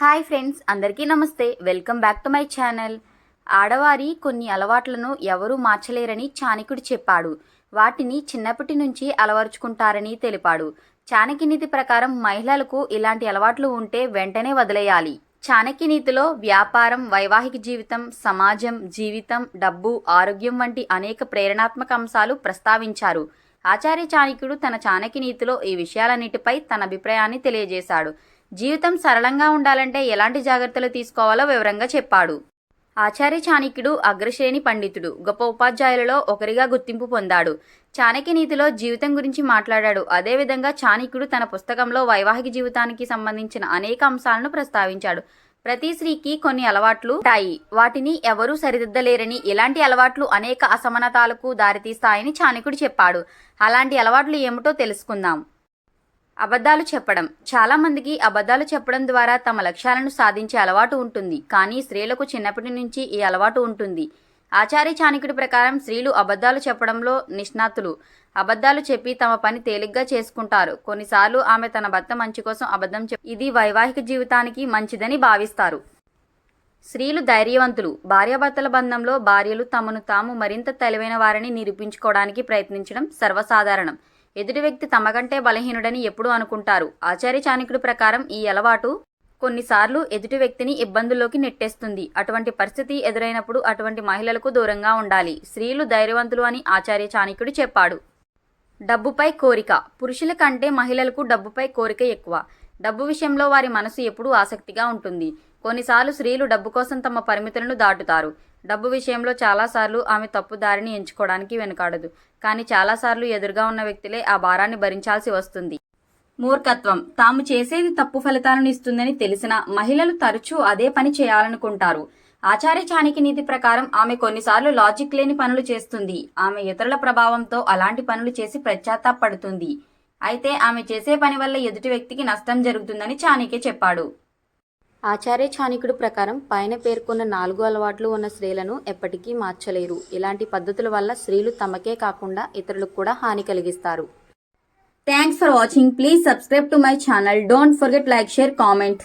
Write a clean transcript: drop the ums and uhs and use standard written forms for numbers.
Hi friends, అందరికీ నమస్తే. Welcome back to my channel. ఆడవారి కొన్ని అలవాట్లను ఎవరూ మార్చలేరని చాణక్యుడు చెప్పాడు. వాటిని చిన్నప్పటి నుంచి అలవరుచుకుంటారని తెలిపాడు. చాణక్య నీతి ప్రకారం మహిళలకు ఇలాంటి అలవాట్లు ఉంటే వెంటనే వదిలేయాలి. చాణక్య నీతిలో వ్యాపారం, వైవాహిక జీవితం, సమాజం, జీవితం, డబ్బు, ఆరోగ్యం వంటి అనేక ప్రేరణాత్మక అంశాలు ప్రస్తావించారు. ఆచార్య చాణక్యుడు తన చాణక్య నీతిలో ఈ విషయాలన్నిటిపై తన అభిప్రాయాన్ని తెలియజేశాడు. జీవితం సరళంగా ఉండాలంటే ఎలాంటి జాగ్రత్తలు తీసుకోవాలో వివరంగా చెప్పాడు. ఆచార్య చాణక్యుడు అగ్రశ్రేణి పండితుడు, గొప్ప ఉపాధ్యాయులలో ఒకరిగా గుర్తింపు పొందాడు. చాణక్య నీతిలో జీవితం గురించి మాట్లాడాడు. అదేవిధంగా చాణక్యుడు తన పుస్తకంలో వైవాహిక జీవితానికి సంబంధించిన అనేక అంశాలను ప్రస్తావించాడు. ప్రతి స్త్రీకి కొన్ని అలవాట్లు ఉంటాయి. వాటిని ఎవరూ సరిదిద్దలేరని, ఇలాంటి అలవాట్లు అనేక అసమానతలకు దారితీస్తాయని చాణక్యుడు చెప్పాడు. అలాంటి అలవాట్లు ఏమిటో తెలుసుకుందాం. అబద్ధాలు చెప్పడం. చాలా మందికి అబద్ధాలు చెప్పడం ద్వారా తమ లక్ష్యాలను సాధించే అలవాటు ఉంటుంది. కానీ స్త్రీలకు చిన్నప్పటి నుంచి ఈ అలవాటు ఉంటుంది. ఆచార్య చాణక్యుడి ప్రకారం స్త్రీలు అబద్ధాలు చెప్పడంలో నిష్ణాతులు. అబద్ధాలు చెప్పి తమ పని తేలిగ్గా చేసుకుంటారు. కొన్నిసార్లు ఆమె తన భర్త మంచి కోసం అబద్ధం ఇది వైవాహిక జీవితానికి మంచిదని భావిస్తారు. స్త్రీలు ధైర్యవంతులు. భార్యాభర్తల బంధంలో భార్యలు తమను తాము మరింత తెలివైన వారని నిరూపించుకోవడానికి ప్రయత్నించడం సర్వసాధారణం. ఎదుటి వ్యక్తి తమకంటే బలహీనుడని ఎప్పుడూ అనుకుంటారు. ఆచార్య చాణక్యుడి ప్రకారం ఈ అలవాటు కొన్నిసార్లు ఎదుటి వ్యక్తిని ఇబ్బందుల్లోకి నెట్టేస్తుంది. అటువంటి పరిస్థితి ఎదురైనప్పుడు అటువంటి మహిళలకు దూరంగా ఉండాలి. స్త్రీలు ధైర్యవంతులు అని ఆచార్య చాణక్యుడు చెప్పాడు. డబ్బుపై కోరిక. పురుషుల కంటే మహిళలకు డబ్బుపై కోరిక ఎక్కువ. డబ్బు విషయంలో వారి మనసు ఎప్పుడూ ఆసక్తిగా ఉంటుంది. కొన్నిసార్లు స్త్రీలు డబ్బు కోసం తమ పరిమితులను దాటుతారు. డబ్బు విషయంలో చాలాసార్లు ఆమె తప్పు దారిని ఎంచుకోవడానికి వెనుకాడదు. కానీ చాలాసార్లు ఎదురుగా ఉన్న వ్యక్తులే ఆ భారాన్ని భరించాల్సి వస్తుంది. మూర్ఖత్వం. తాము చేసేది తప్పు ఫలితాలను ఇస్తుందని తెలిసినా మహిళలు తరచూ అదే పని చేయాలనుకుంటారు. ఆచార్య చాణక్య నీతి ప్రకారం ఆమె కొన్నిసార్లు లాజిక్ లేని పనులు చేస్తుంది. ఆమె ఇతరుల ప్రభావంతో అలాంటి పనులు చేసి పశ్చాత్తాపడుతుంది. అయితే ఆమె చేసే పని వల్ల ఎదుటి వ్యక్తికి నష్టం జరుగుతుందని చాణక్య చెప్పాడు. ఆచార్య చాణక్యుడు ప్రకారం పైన పేర్కొన్న 4 అలవాట్లు ఉన్న స్త్రీలను ఎప్పటికీ మార్చలేరు. ఇలాంటి పద్ధతుల వల్ల స్త్రీలు తమకే కాకుండా ఇతరులకు కూడా హాని కలిగిస్తారు. Thanks for watching. Please subscribe to my channel. Don't forget like, share, comment.